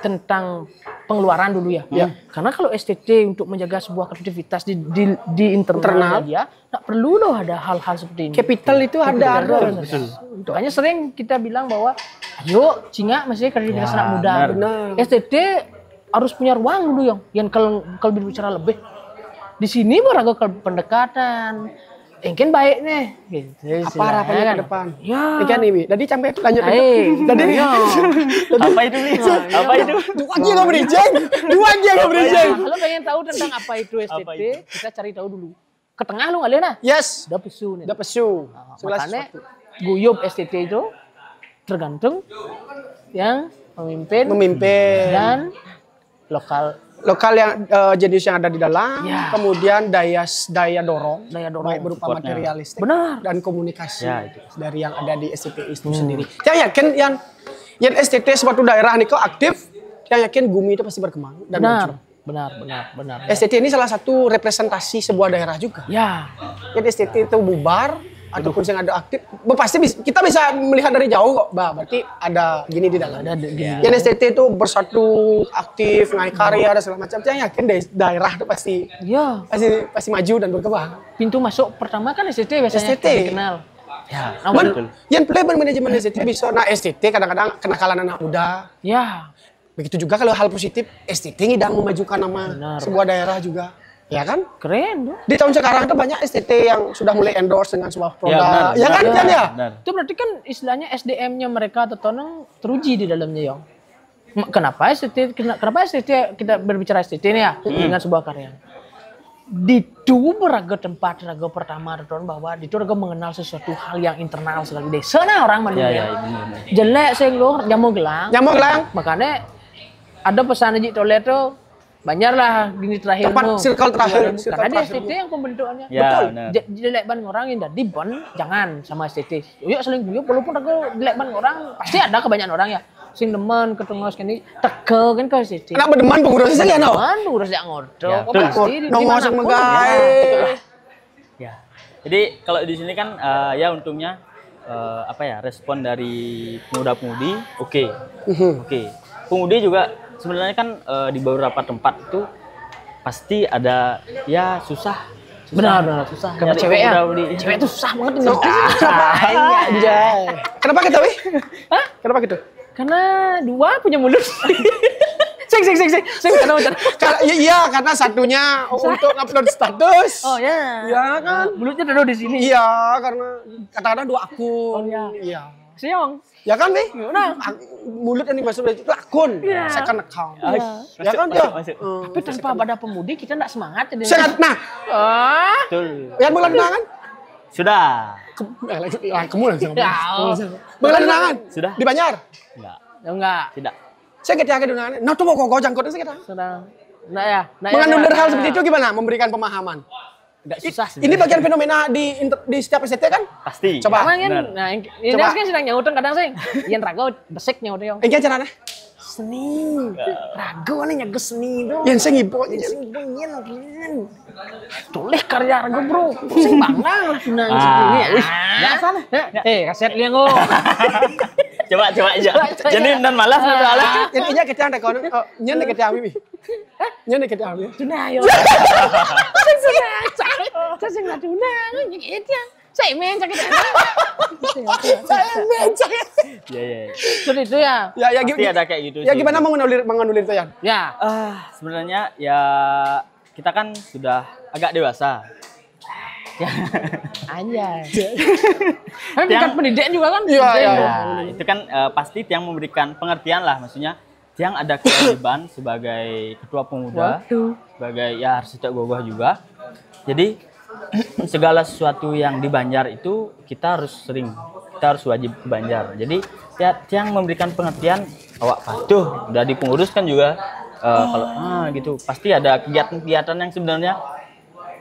tentang pengeluaran dulu ya? Ya. Karena kalau STT untuk menjaga sebuah kreativitas di internal dia, tak perlu loh ada hal-hal seperti ini. Capital itu ada. Betul. Makanya sering kita bilang bahwa, ayo, Cinga masih kreativitas anak muda. Benar. STT harus punya ruang dulu yang kalau berbicara lebih. Di sini beragam pendekatan. Mungkin baik nih. Gitu, apa harapannya ke depan? Ya. Ikan ini. Jadi sampai lanjut. Jadi apa itu nih? Apa itu? Dua aja nggak berijeng. Dua aja nggak berijeng. Kalau pengen tahu tentang apa itu STT, kita cari tahu dulu. Ke tengah lu nggak nah? Yes. Udah pesu nih. Udah pesu. Makanya guyub STT itu tergantung yang memimpin dan lokal yang jenis yang ada di dalam, kemudian daya dorong baik berupa materialistik dan komunikasi dari yang ada di STT itu sendiri. Saya yakin yang STT suatu daerah nih kok aktif, saya yakin Gumi itu pasti berkembang dan muncul. Benar. STT ini salah satu representasi sebuah daerah juga. Ya. Jadi STT itu bubar ataupun yang ada aktif, pasti kita bisa melihat dari jauh kok, berarti ada gini di dalam. Yang STT itu bersatu, aktif, naik karya dan segala macam. Saya yakin daerah itu pasti maju dan berkembang. Pintu masuk pertama kan STT biasanya dikenal. Ya, namun yang play manajemen STT bisa, STT kadang-kadang kenakalan anak muda. Ya. Begitu juga kalau hal positif, STT ngidang memajukan nama sebuah daerah juga. Ya kan? Keren tuh. Di tahun sekarang tuh banyak STT yang sudah mulai endorse dengan sebuah produk. Ya kan? Itu berarti kan istilahnya SDM-nya mereka tetap teruji di dalamnya, Yong. Kenapa STT kita berbicara STT nih ya dengan sebuah karya? Ditu beraga tempat raga pertama Ridwan bahwa Ditu raga mengenal sesuatu hal yang internal sekali deh. Sana orang manusia. Jelek senggol jamu gelang. Makanya ada pesan di toilet tuh banyak lah gini terakhir circle terakhir karena dia STT yang pembentukannya betul jelek ban orang yang jadi ban jangan sama STT yuk saling yuk walaupun aku jelek ban orang pasti ada kebanyakan orang ya sing demen ketemu sekali tegel kan ke STT anak berdeman pengurus saja no pengurus yang ngotot pasti nomor sing megai ya jadi kalau di sini kan ya untungnya respon dari pemuda-pemudi oke. Pemudi juga sebenarnya kan di beberapa tempat itu pasti ada ya susah. Benar susah. Karena cewek itu susah banget nih. Kenapa gitu, Wi? Hah? Kenapa gitu? Karena dua punya mulut. Iya, karena satunya untuk upload status. Oh ya. Iya kan? Mulutnya taruh di sini. Iya, karena kadang-kadang dua akun. Iya. Siang. Ya kan, Bi? Nah, mulut yang dimaksud itu akun, second account. Ya kan, tapi tanpa pada pemudi kita enggak semangat jadi. Semangat. Nah. Betul. Yang bulan kenangan? Sudah. Kamu langsung. Bulan kenangan? Sudah. Di Banjar? Enggak. Tidak. Saya ketika kenangan. Nah, tuh mau kok jangkut saya kata. Sedang. Nah ya. Menganulir hal seperti itu gimana? Memberikan pemahaman. Enggak susah sih. Ini bagian fenomena di setiap STT kan? Pasti. Coba. Nah, ini kan sedang nyauteng kadang sih. Yang rago besek nyauteng. Ini caranya? Seni. Rago nih nyago seni bro. Yang sing ibu. Tulis karya rago bro. Sing banglang lah tunang seperti ini. Ya sana. Kaset liang go. Coba aja. Jadi dan malas soalnya. Intinya kita ada kono. Nyen kita ami. Nyen kita ami. Tunang yo. Saya nggak tunang, itu ya. Saya main sakit. Iya. Seperti itu ya. Ya pasti ada kayak gitu. Ya gimana menganulir itu ya? Ya. Sebenarnya ya kita kan sudah agak dewasa. Anjay. Kan tingkat pendidikan juga kan? Iya. Itu kan pasti yang memberikan pengertian lah, maksudnya yang ada kewajiban sebagai ketua pemuda, sebagai ya arsitek gogah juga. Jadi segala sesuatu yang di Banjar itu kita harus wajib ke Banjar. Jadi ya yang memberikan pengertian awak patuh udah dipengurus kan juga kalau gitu pasti ada kegiatan-kegiatan yang sebenarnya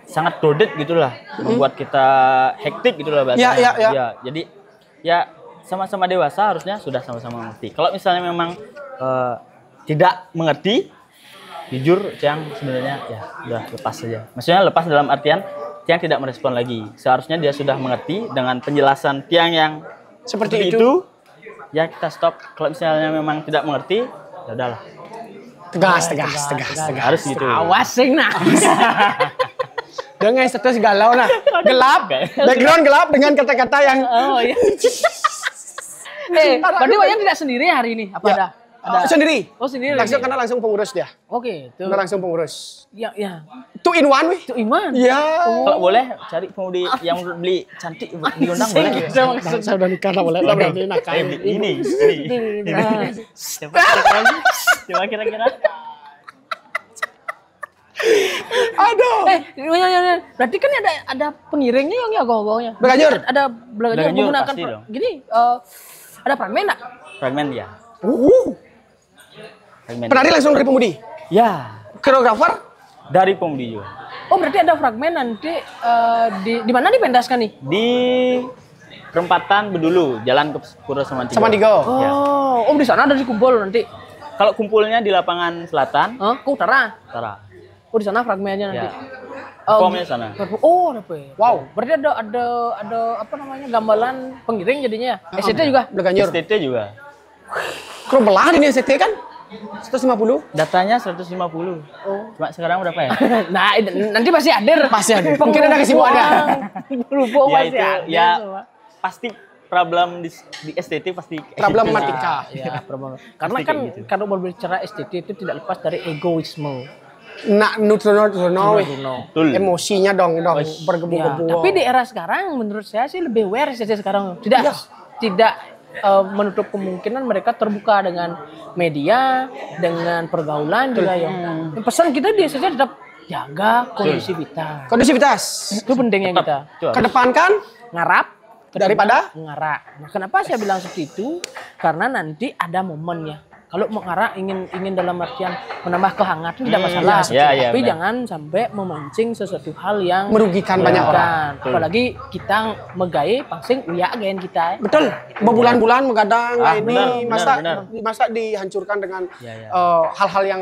sangat crowded gitulah, membuat kita hektik gitulah bahasanya. Ya, jadi ya sama-sama dewasa harusnya sudah sama-sama mengerti. Kalau misalnya memang tidak mengerti, jujur Tiang sebenarnya ya udah lepas saja. Maksudnya lepas dalam artian Tiang tidak merespon lagi. Seharusnya dia sudah mengerti dengan penjelasan Tiang yang seperti itu. Ya kita stop. Kalau misalnya memang tidak mengerti, ya udahlah. Tegas. Harus gitu. Awas sih nah. Dengan status galau nah. Gelap. Background gelap dengan kata-kata yang iya. Berarti Wayan tidak sendiri hari ini? Apa ada? Sendiri. Oh, sendiri. Karena langsung pengurus dia. Oke, itu. Langsung pengurus. Ya. 2 in 1 weh. 2 in 1. Iya. Kalau boleh cari pemudi yang beli cantik diundang boleh. Saya udah nikah boleh. Berarti nakal. Ini. Coba kira-kira. Aduh. Berarti kan ada pengiringnya yang ya go-go-nya. Belaganyur. Ada belaganyur menggunakan gini ada fragmen enggak? Fragmen ya. Penari langsung dari pemudi? Ya. Koreografer? Dari pemudi juga. Oh berarti ada fragmen nanti di mana dipendaskan nih? Di perempatan Bedulu, Jalan ke Pura Samantigo. Oh di sana ada dikumpul nanti? Kalau kumpulnya di lapangan selatan. Ke utara? Utara. Oh di sana fragmennya nanti? Formnya sana. Oh ada apa? Wow. Berarti ada apa namanya gambaran pengiring jadinya? STT juga? Belaganyur. STT juga. Kru belah ini STT kan? 150? Datanya 150. Cuma sekarang berapa ya? Nah, nanti pasti hadir. Mungkin ada kesibukannya. Lupa ya pasti itu, hadir. ya pasti problem di STT pasti problematika. Ya, problem. Karena kan gitu. Kalau berbicara STT itu tidak lepas dari egoisme. Nah, nutrono. Emosinya dong bergebu-gebu. Tapi di era sekarang menurut saya sih lebih aware STT sekarang. Tidak menutup kemungkinan mereka terbuka dengan media, dengan pergaulan juga ya. Pesan kita di STT tetap jaga kondusivitas. Itu pentingnya kita. Kedepankan ngarap daripada ngarak. Nah, kenapa saya bilang seperti itu? Karena nanti ada momennya. Kalau mau ngarak ingin dalam artian menambah kehangatan tidak masalah. Tapi jangan sampai memancing sesuatu hal yang merugikan banyak orang. Apalagi kita megai pangsing uya gen kita. Betul. Berbulan-bulan menggadang ini masa dihancurkan dengan hal-hal yang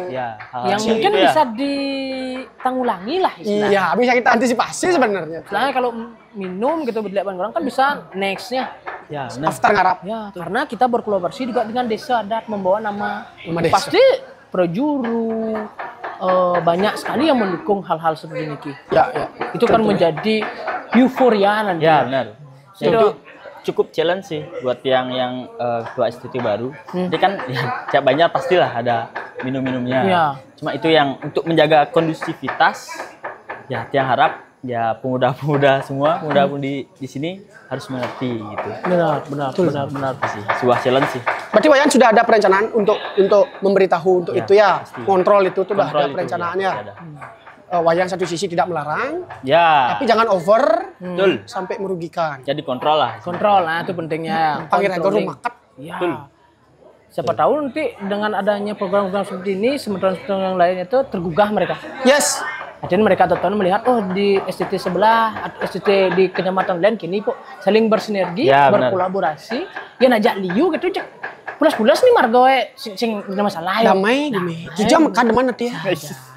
mungkin bisa ditanggulangi lah istilahnya. Iya, bisa kita antisipasi sebenarnya. Soalnya kalau minum gitu berdelapan orang kan bisa nextnya. Ya, after ngarap. Ya, karena kita berkolaborasi juga dengan desa adat membawa nama desa. Pasti Projuru banyak sekali yang mendukung hal-hal seperti ini. Ya. Itu kan menjadi euforia nanti. Ya, benar. Itu cukup challenge sih buat yang ketua STT baru. Jadi kan ya tiap Banjar pastilah ada minum-minumnya. Ya. Cuma itu yang untuk menjaga kondusivitas ya Tiang harap ya pemuda-pemuda semua, pemuda-pemudi di sini harus mengerti gitu. Benar sih. Sebuah challenge sih. Berarti Wayan sudah ada perencanaan untuk memberitahu untuk itu ya. Pasti. Kontrol itu sudah ada perencanaannya. Wayan satu sisi tidak melarang. Ya. Tapi jangan over sampai merugikan. Jadi kontrol lah. Kontrol lah itu pentingnya. Panggil agar rumah kat. Ya. Siapa tahu nanti dengan adanya program-program seperti ini, sementara yang lain itu tergugah mereka. Yes. Artinya mereka tonton melihat di STT sebelah atau STT di kecamatan lain kini kok saling bersinergi, berkolaborasi. Ya najak liu gitu cek. Pulas-pulas nih margoe sing masalah ya. Damai. Jujur makan mana dia.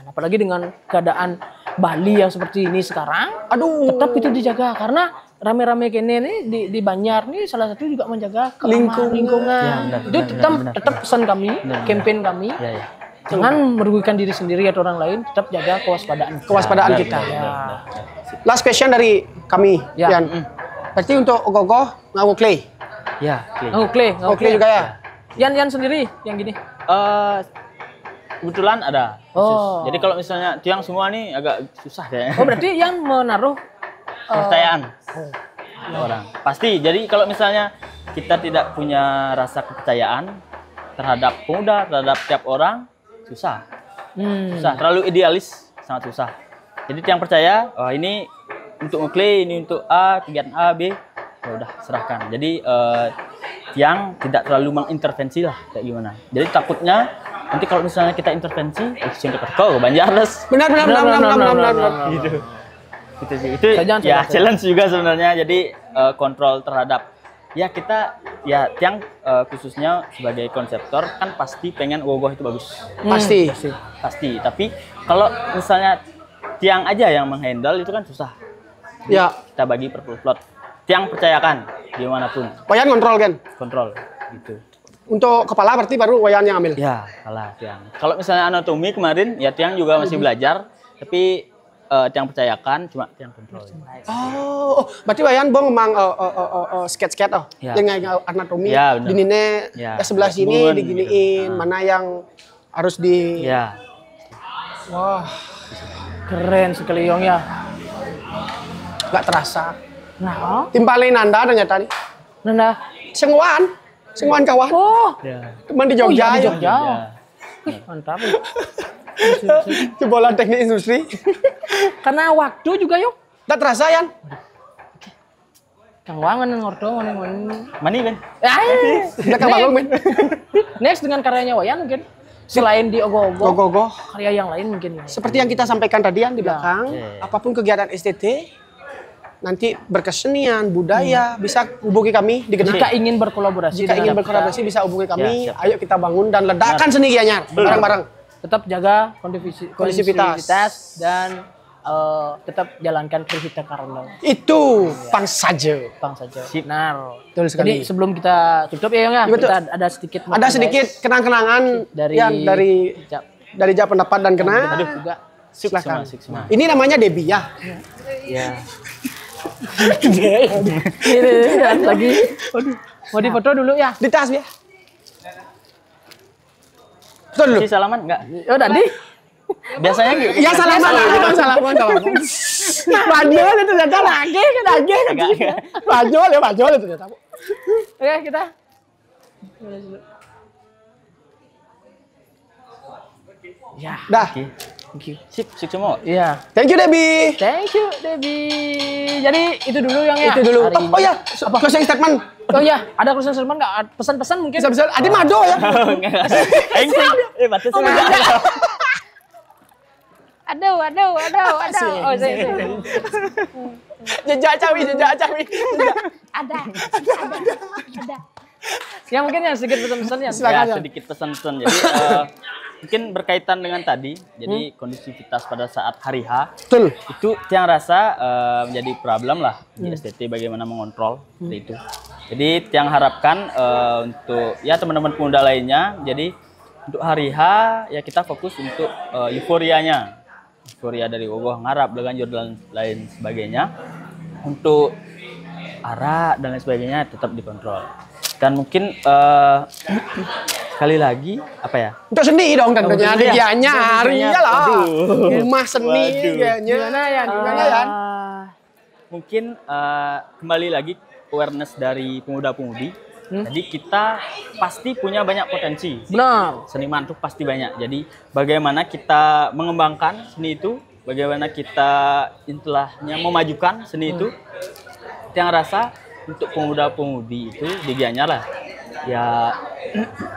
Apalagi dengan keadaan Bali yang seperti ini sekarang. Tetap itu dijaga karena rame-rame kene nih di Banjar nih salah satu juga menjaga lingkungan. Itu tetap pesan kami, campaign kami. Jangan merugikan diri sendiri atau orang lain, tetap jaga kewaspadaan kita. Last question dari kami, Yan. Berarti untuk Ogogoh ngawu clay. Ya, clay juga ya. Yan sendiri yang gini. Kebetulan ada. Jadi kalau misalnya tiang semua nih agak susah kayaknya. Berarti yang menaruh kepercayaan orang. Pasti. Jadi kalau misalnya kita tidak punya rasa kepercayaan terhadap pemuda, terhadap tiap orang, susah. Terlalu idealis, sangat susah. Jadi tiang percaya, ini untuk nge-clay, ini untuk A, kegiatan A, B, ya udah serahkan. Jadi tiang tidak terlalu mengintervensi lah kayak gimana. Jadi takutnya nanti kalau misalnya kita intervensi, sing kau Banjarnes. Benar. Gitu. Itu sih. Itu ya challenge juga sebenarnya. Jadi kontrol terhadap ya kita ya tiang khususnya sebagai konseptor kan pasti pengen Wogoh itu bagus. Pasti. Tapi kalau misalnya tiang aja yang menghandle itu kan susah. Ya. Kita bagi per plot. Tiang percayakan dimanapun. Wayan kontrol kan? Kontrol gitu. Untuk kepala berarti baru Wayan yang ambil? Ya, kalah tiang. Kalau misalnya anatomi kemarin ya tiang juga masih belajar. Tapi tiang percayakan cuma tiang kontrol. Oh, berarti Wayan bong memang sketch-sketch ya. Yang anatomi ya, dinine sebelah sini diginiin, gitu. Mana yang harus di Wah, keren sekali Yong ya. Gak terasa. Nah, timpalin Nanda ternyata nih. Nanda. Senguan kawan. Oh. Teman di Jogja. Di Jogja. Wih, mantap. Jebolan teknik industri. Karena waktu juga yuk. Tak terasa Yan. Kang Wangan ngordo Mani Ben. Udah Kang Bagong Ben. Next dengan karyanya Wayan mungkin. Selain di Ogoh-Ogoh, karya yang lain mungkin. Seperti yang kita sampaikan tadi di belakang, apapun kegiatan STT, nanti berkesenian, budaya, bisa hubungi kami di Genah. Jika ingin berkolaborasi bisa hubungi kami. Ayo kita bangun dan ledakan seni Gianyar bareng-bareng. Tetap jaga kondisivitas dan tetap jalankan Krihita Karlo. Itu pang saja. Nah, betul sekali. Jadi sebelum kita tutup ya Yong ya, kita ada sedikit kenang-kenangan dari Jak Pendapat dan Genah. Juga silakan. Ini namanya Debbie ya. Ya. Lagi. Mau difoto dulu ya? Di tas ya. Foto dulu. Si salaman enggak? Oh, tadi. Biasanya gitu. Ya salaman. Bajol itu ternyata lagi. Bajol itu ternyata. Oke, kita. Ya. Dah. Thank you. Sip semua. Iya. Thank you Debbie. Jadi itu dulu yang ya. Itu dulu. Oh ya, closing statement. Oh ya, ada closing statement enggak? Pesan-pesan mungkin. Bisa. Adi mado ya. Batas Aduh. Oh, saya. Jejak cawi. Ada. Ya mungkin ya sedikit pesan-pesannya. Ya, sedikit pesan-pesan. Jadi mungkin berkaitan dengan tadi, jadi kondisivitas pada saat hari H. Betul. Itu yang rasa menjadi problem lah di STT bagaimana mengontrol seperti itu. Jadi yang harapkan untuk ya teman-teman pemuda lainnya, jadi untuk hari H ya kita fokus untuk euforianya. Euforia dari Wogoh, ngarap, Leganjur dan lain sebagainya. Untuk arah dan lain sebagainya tetap dikontrol. Dan mungkin sekali lagi apa ya? Untuk seni dong tentunya di Gianyar. Iyalah. Rumah seni Gimana ya? Mungkin kembali lagi awareness dari pemuda-pemudi. Jadi kita pasti punya banyak potensi. Benar. Seniman tuh pasti banyak. Jadi bagaimana kita mengembangkan seni itu, bagaimana kita istilahnya memajukan seni itu. Yang rasa untuk pemuda-pemudi itu di Gianyar lah. Ya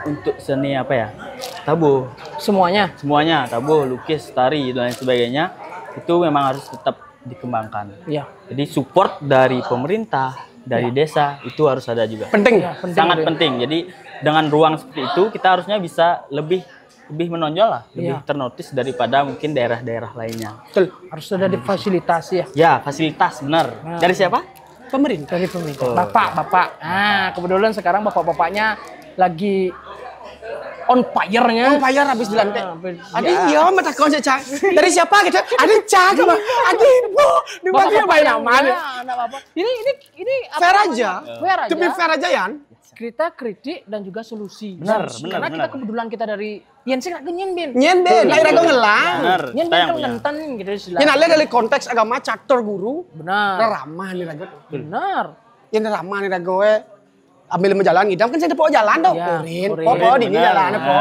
untuk seni apa ya? Tabuh. Semuanya tabuh, lukis, tari dan lain sebagainya itu memang harus tetap dikembangkan. Iya. Jadi support dari pemerintah, dari desa itu harus ada juga. Penting. Sangat penting. Jadi dengan ruang seperti itu kita harusnya bisa lebih menonjol lah, lebih ternotis daripada mungkin daerah-daerah lainnya. Betul. Harus ada difasilitasi ya. Ya, fasilitas benar. Dari siapa? Pemerintah. Dari pemerintah. Bapak. Nah, kebetulan sekarang bapak-bapaknya lagi on fire-nya. On fire habis dilantik. Iya, mata kon Cak. Dari siapa gitu? Ada Cak apa? Ada Ibu. Di bagian apa namanya? Ini fair aja. Fair aja. Demi fair aja, Yan. Kita kritik dan juga solusi. Benar. Karena kita kebetulan kita dari Yensi nggak nyen Ben, lahir aku ngelang. Benar. Kan ngenten gitu istilah. Yang ada dari konteks agama catur guru. Benar. Ramah nih ragu. Benar. Yang ramah nih ragu ambil jalan ngidam kan saya depo jalan dong. Popo di ini jalan po.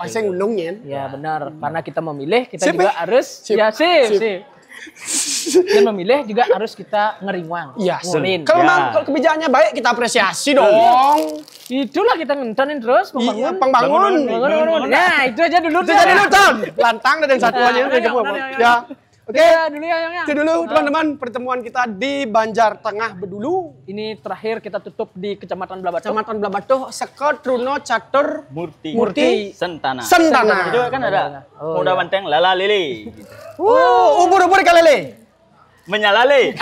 Pas saya ngulung nyen. Ya benar. Karena kita memilih, kita juga harus ya sip. Dan memilih juga harus kita ngeriwang. Iya. Kalau memang kebijakannya baik kita apresiasi dong. Itulah kita ngentanin terus bangun. Nah, itu aja dulu. Ton. Lantang dan satu aja. Ya. Oke, dulu ya Yang. Itu dulu teman-teman pertemuan kita di Banjar Tengah Bedulu. Ini terakhir kita tutup di Kecamatan Blabatuh. Kecamatan Blabatuh, Seko Truno Catur Murti Sentana. Itu kan ada. Muda Banteng Lala Lili. Ubur-ubur kalele. Menyalale.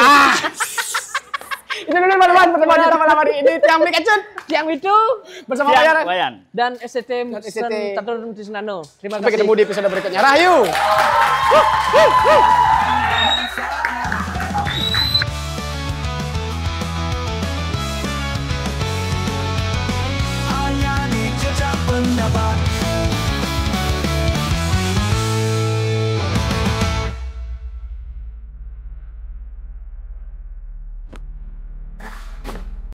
Itu dulu teman-teman pertemuan kita malam hari ini. Tiang Blik Acut, Tiang itu bersama Wayan dan STT Catur Tisnano. Terima Sampai kasih. ketemu di episode berikutnya. Rahayu. Hanya di jejak pendapat.